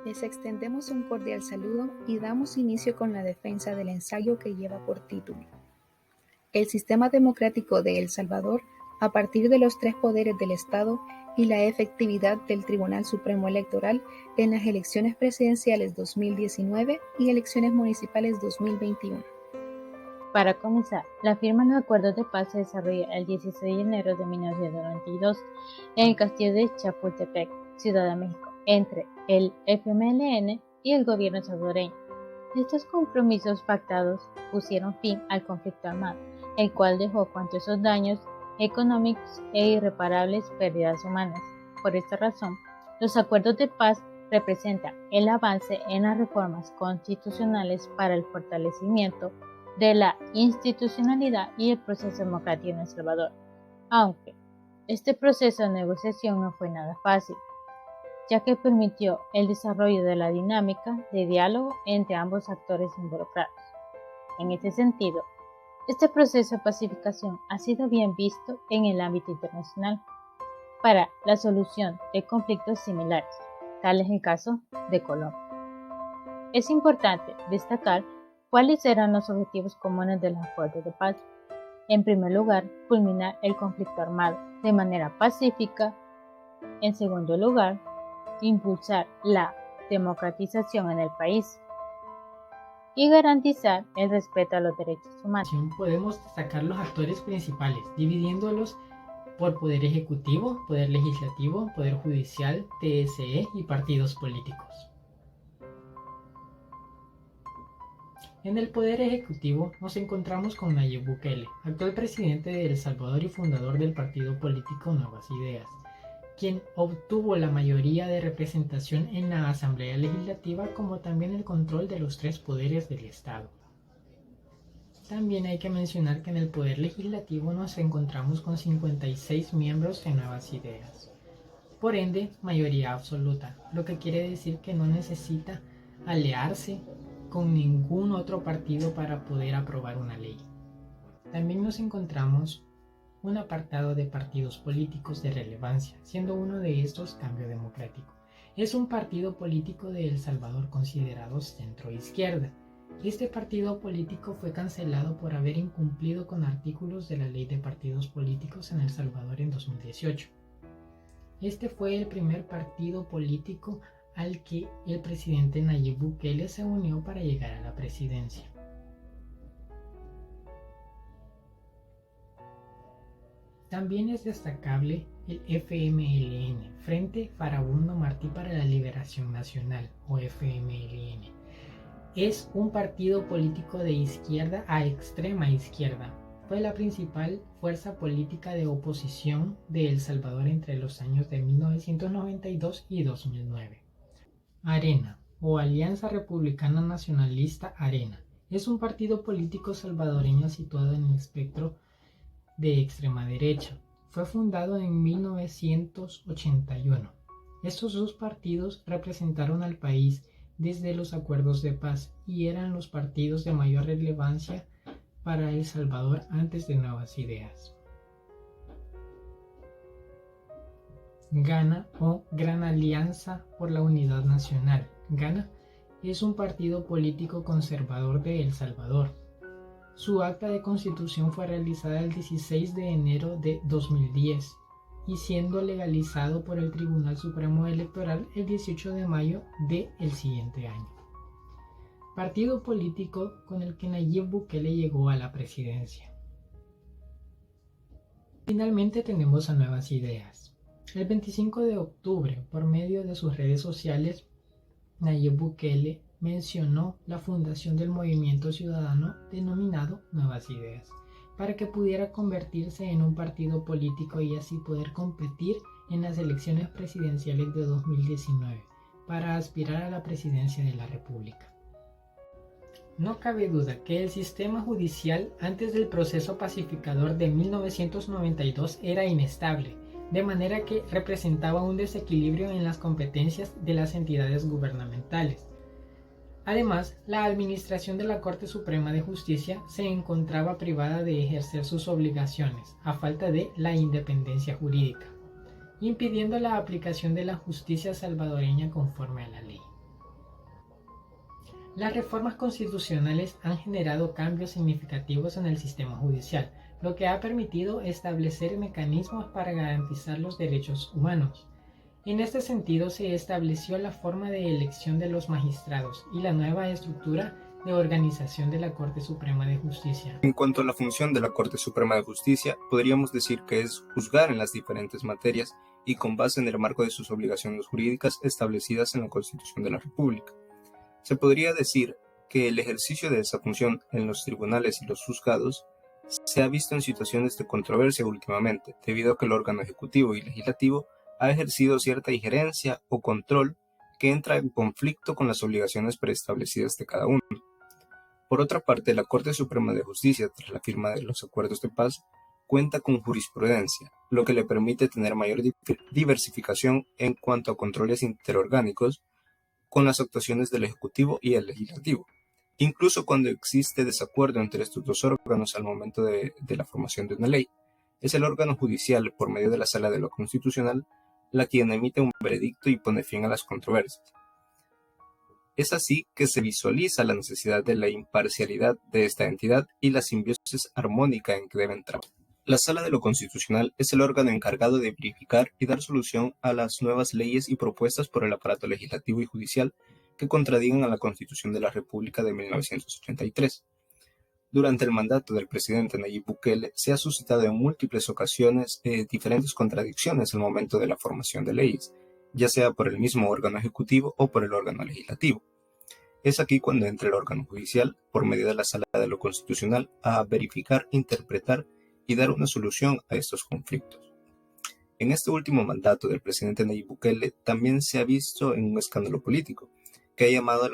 Les extendemos un cordial saludo y damos inicio con la defensa del ensayo que lleva por título El sistema democrático de El Salvador a partir de los tres poderes del Estado y la efectividad del Tribunal Supremo Electoral en las elecciones presidenciales 2019 y elecciones municipales 2021. Para comenzar, la firma de los acuerdos de paz se desarrolla el 16 de enero de 1992 en el castillo de Chapultepec, Ciudad de México, entre el FMLN y el gobierno salvadoreño. Estos compromisos pactados pusieron fin al conflicto armado, el cual dejó cuantiosos daños económicos e irreparables pérdidas humanas. Por esta razón, los acuerdos de paz representan el avance en las reformas constitucionales para el fortalecimiento de la institucionalidad y el proceso democrático en El Salvador, aunque este proceso de negociación no fue nada fácil, ya que permitió el desarrollo de la dinámica de diálogo entre ambos actores involucrados. En este sentido, este proceso de pacificación ha sido bien visto en el ámbito internacional para la solución de conflictos similares, tal es el caso de Colombia. Es importante destacar ¿cuáles eran los objetivos comunes de los acuerdos de paz? En primer lugar, culminar el conflicto armado de manera pacífica. En segundo lugar, impulsar la democratización en el país y garantizar el respeto a los derechos humanos. Podemos destacar los actores principales, dividiéndolos por poder ejecutivo, poder legislativo, poder judicial, TSE y partidos políticos. En el Poder Ejecutivo nos encontramos con Nayib Bukele, actual presidente de El Salvador y fundador del partido político Nuevas Ideas, quien obtuvo la mayoría de representación en la Asamblea Legislativa como también el control de los tres poderes del Estado. También hay que mencionar que en el Poder Legislativo nos encontramos con 56 miembros de Nuevas Ideas, por ende mayoría absoluta, lo que quiere decir que no necesita aliarse con ningún otro partido para poder aprobar una ley. También nos encontramos un apartado de partidos políticos de relevancia, siendo uno de estos Cambio Democrático. Es un partido político de El Salvador considerado centro-izquierda. Este partido político fue cancelado por haber incumplido con artículos de la Ley de Partidos Políticos en El Salvador en 2018. Este fue el primer partido político al que el presidente Nayib Bukele se unió para llegar a la presidencia. También es destacable el FMLN, Frente Farabundo Martí para la Liberación Nacional, o FMLN. Es un partido político de izquierda a extrema izquierda. Fue la principal fuerza política de oposición de El Salvador entre los años de 1992 y 2009. Arena, o Alianza Republicana Nacionalista Arena, es un partido político salvadoreño situado en el espectro de extrema derecha. Fue fundado en 1981. Estos dos partidos representaron al país desde los acuerdos de paz y eran los partidos de mayor relevancia para El Salvador antes de Nuevas Ideas. GANA, o Gran Alianza por la Unidad Nacional. GANA es un partido político conservador de El Salvador. Su acta de constitución fue realizada el 16 de enero de 2010 y siendo legalizado por el Tribunal Supremo Electoral el 18 de mayo del siguiente año. Partido político con el que Nayib Bukele llegó a la presidencia. Finalmente tenemos a Nuevas Ideas. El 25 de octubre, por medio de sus redes sociales, Nayib Bukele mencionó la fundación del movimiento ciudadano denominado Nuevas Ideas, para que pudiera convertirse en un partido político y así poder competir en las elecciones presidenciales de 2019, para aspirar a la presidencia de la República. No cabe duda que el sistema judicial antes del proceso pacificador de 1992 era inestable, de manera que representaba un desequilibrio en las competencias de las entidades gubernamentales. Además, la administración de la Corte Suprema de Justicia se encontraba privada de ejercer sus obligaciones, a falta de la independencia jurídica, impidiendo la aplicación de la justicia salvadoreña conforme a la ley. Las reformas constitucionales han generado cambios significativos en el sistema judicial, lo que ha permitido establecer mecanismos para garantizar los derechos humanos. En este sentido, se estableció la forma de elección de los magistrados y la nueva estructura de organización de la Corte Suprema de Justicia. En cuanto a la función de la Corte Suprema de Justicia, podríamos decir que es juzgar en las diferentes materias y con base en el marco de sus obligaciones jurídicas establecidas en la Constitución de la República. Se podría decir que el ejercicio de esa función en los tribunales y los juzgados se ha visto en situaciones de controversia últimamente, debido a que el órgano ejecutivo y legislativo ha ejercido cierta injerencia o control que entra en conflicto con las obligaciones preestablecidas de cada uno. Por otra parte, la Corte Suprema de Justicia, tras la firma de los acuerdos de paz, cuenta con jurisprudencia, lo que le permite tener mayor diversificación en cuanto a controles interorgánicos con las actuaciones del Ejecutivo y el Legislativo, incluso cuando existe desacuerdo entre estos dos órganos al momento de la formación de una ley. Es el órgano judicial, por medio de la Sala de lo Constitucional, la quien emite un veredicto y pone fin a las controversias. Es así que se visualiza la necesidad de la imparcialidad de esta entidad y la simbiosis armónica en que deben trabajar. La Sala de lo Constitucional es el órgano encargado de verificar y dar solución a las nuevas leyes y propuestas por el aparato legislativo y judicial que contradigan a la Constitución de la República de 1983. Durante el mandato del presidente Nayib Bukele se ha suscitado en múltiples ocasiones diferentes contradicciones al momento de la formación de leyes, ya sea por el mismo órgano ejecutivo o por el órgano legislativo. Es aquí cuando entra el órgano judicial, por medio de la Sala de lo Constitucional, a verificar, interpretar y dar una solución a estos conflictos. En este último mandato del presidente Nayib Bukele también se ha visto en un escándalo político, que ha llamado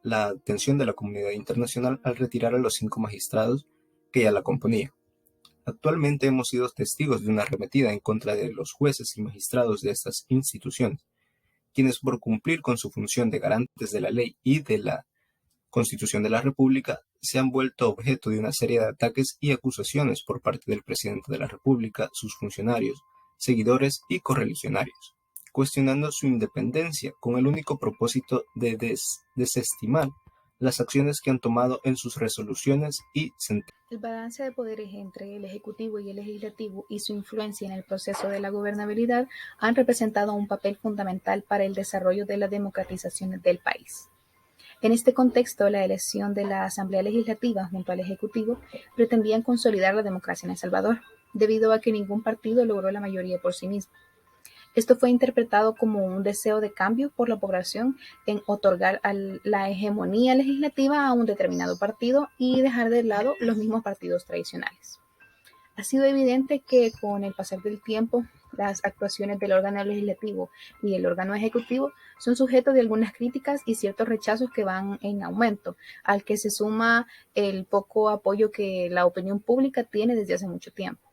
la atención de la comunidad internacional al retirar a los 5 magistrados que ya la componían. Actualmente hemos sido testigos de una arremetida en contra de los jueces y magistrados de estas instituciones, quienes por cumplir con su función de garantes de la ley y de la Constitución de la República se han vuelto objeto de una serie de ataques y acusaciones por parte del presidente de la República, sus funcionarios, seguidores y correligionarios, cuestionando su independencia con el único propósito de desestimar las acciones que han tomado en sus resoluciones y sentencias. El balance de poderes entre el Ejecutivo y el Legislativo y su influencia en el proceso de la gobernabilidad han representado un papel fundamental para el desarrollo de la democratización del país. En este contexto, la elección de la Asamblea Legislativa junto al Ejecutivo pretendían consolidar la democracia en El Salvador, debido a que ningún partido logró la mayoría por sí mismo. Esto fue interpretado como un deseo de cambio por la población en otorgar la hegemonía legislativa a un determinado partido y dejar de lado los mismos partidos tradicionales. Ha sido evidente que con el pasar del tiempo, las actuaciones del órgano legislativo y el órgano ejecutivo son sujetos de algunas críticas y ciertos rechazos que van en aumento, al que se suma el poco apoyo que la opinión pública tiene desde hace mucho tiempo.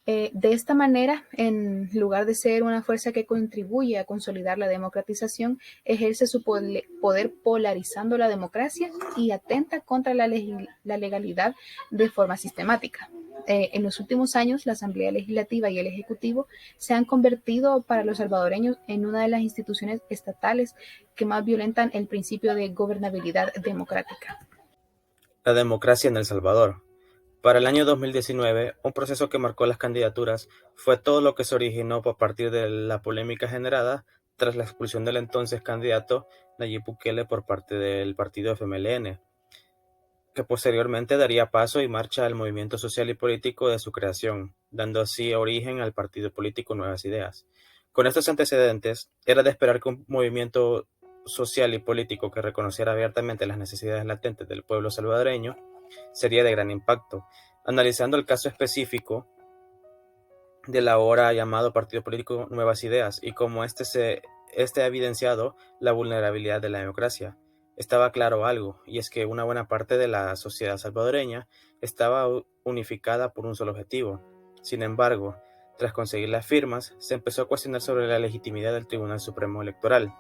De esta manera, en lugar de ser una fuerza que contribuye a consolidar la democratización, ejerce su poder polarizando la democracia y atenta contra la legalidad de forma sistemática. En los últimos años, la Asamblea Legislativa y el Ejecutivo se han convertido para los salvadoreños en una de las instituciones estatales que más violentan el principio de gobernabilidad democrática. La democracia en El Salvador. Para el año 2019, un proceso que marcó las candidaturas fue todo lo que se originó a partir de la polémica generada tras la expulsión del entonces candidato Nayib Bukele por parte del partido FMLN, que posteriormente daría paso y marcha al movimiento social y político de su creación, dando así origen al partido político Nuevas Ideas. Con estos antecedentes, era de esperar que un movimiento social y político que reconociera abiertamente las necesidades latentes del pueblo salvadoreño sería de gran impacto. Analizando el caso específico del ahora llamado Partido Político Nuevas Ideas y cómo este ha evidenciado la vulnerabilidad de la democracia, estaba claro algo, y es que una buena parte de la sociedad salvadoreña estaba unificada por un solo objetivo. Sin embargo, tras conseguir las firmas, se empezó a cuestionar sobre la legitimidad del Tribunal Supremo Electoral.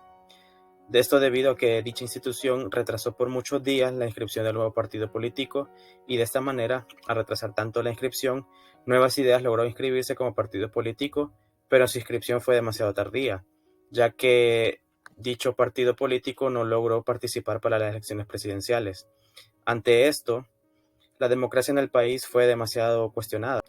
De esto debido a que dicha institución retrasó por muchos días la inscripción del nuevo partido político y de esta manera, al retrasar tanto la inscripción, Nuevas Ideas logró inscribirse como partido político, pero su inscripción fue demasiado tardía, ya que dicho partido político no logró participar para las elecciones presidenciales. Ante esto, la democracia en el país fue demasiado cuestionada.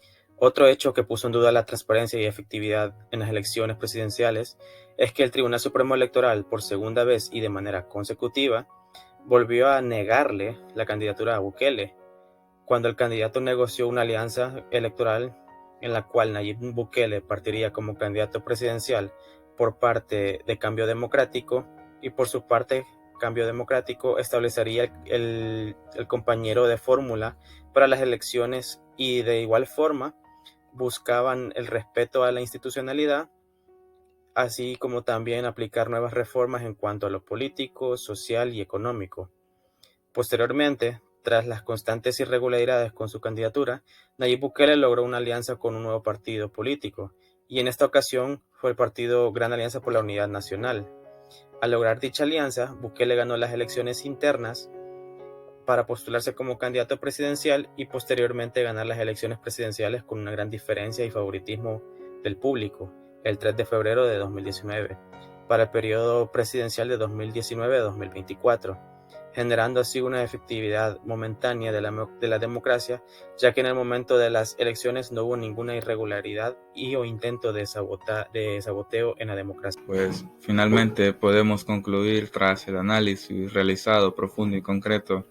Otro hecho que puso en duda la transparencia y efectividad en las elecciones presidenciales es que el Tribunal Supremo Electoral, por segunda vez y de manera consecutiva, volvió a negarle la candidatura a Bukele, cuando el candidato negoció una alianza electoral en la cual Nayib Bukele partiría como candidato presidencial por parte de Cambio Democrático y por su parte Cambio Democrático establecería el compañero de fórmula para las elecciones y de igual forma buscaban el respeto a la institucionalidad, así como también aplicar nuevas reformas en cuanto a lo político, social y económico. Posteriormente, tras las constantes irregularidades con su candidatura, Nayib Bukele logró una alianza con un nuevo partido político, y en esta ocasión fue el partido Gran Alianza por la Unidad Nacional. Al lograr dicha alianza, Bukele ganó las elecciones internas para postularse como candidato presidencial y posteriormente ganar las elecciones presidenciales con una gran diferencia y favoritismo del público, el 3 de febrero de 2019, para el periodo presidencial de 2019-2024, generando así una efectividad momentánea de la democracia, ya que en el momento de las elecciones no hubo ninguna irregularidad o intento de saboteo en la democracia. Pues finalmente podemos concluir tras el análisis realizado profundo y concreto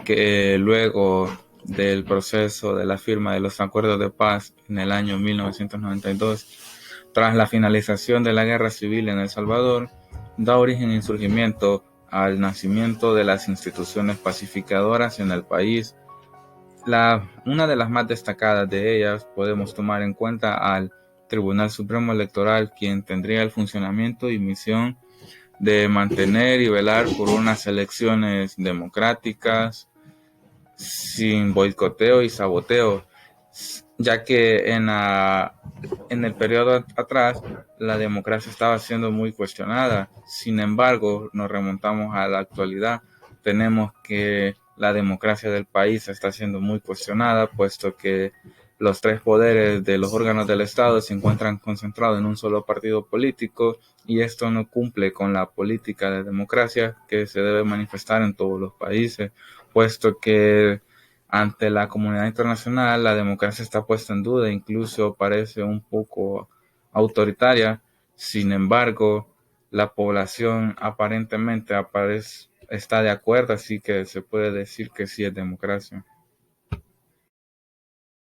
que luego del proceso de la firma de los acuerdos de paz en el año 1992, tras la finalización de la guerra civil en El Salvador, da origen al surgimiento al nacimiento de las instituciones pacificadoras en el país. Una de las más destacadas de ellas podemos tomar en cuenta al Tribunal Supremo Electoral, quien tendría el funcionamiento y misión de mantener y velar por unas elecciones democráticas, sin boicoteo y saboteo, ya que en el periodo atrás la democracia estaba siendo muy cuestionada. Sin embargo, nos remontamos a la actualidad, tenemos que la democracia del país está siendo muy cuestionada, puesto que los tres poderes de los órganos del Estado se encuentran concentrados en un solo partido político, y esto no cumple con la política de democracia que se debe manifestar en todos los países, puesto que ante la comunidad internacional la democracia está puesta en duda, incluso parece un poco autoritaria. Sin embargo, la población aparentemente está de acuerdo, así que se puede decir que sí es democracia.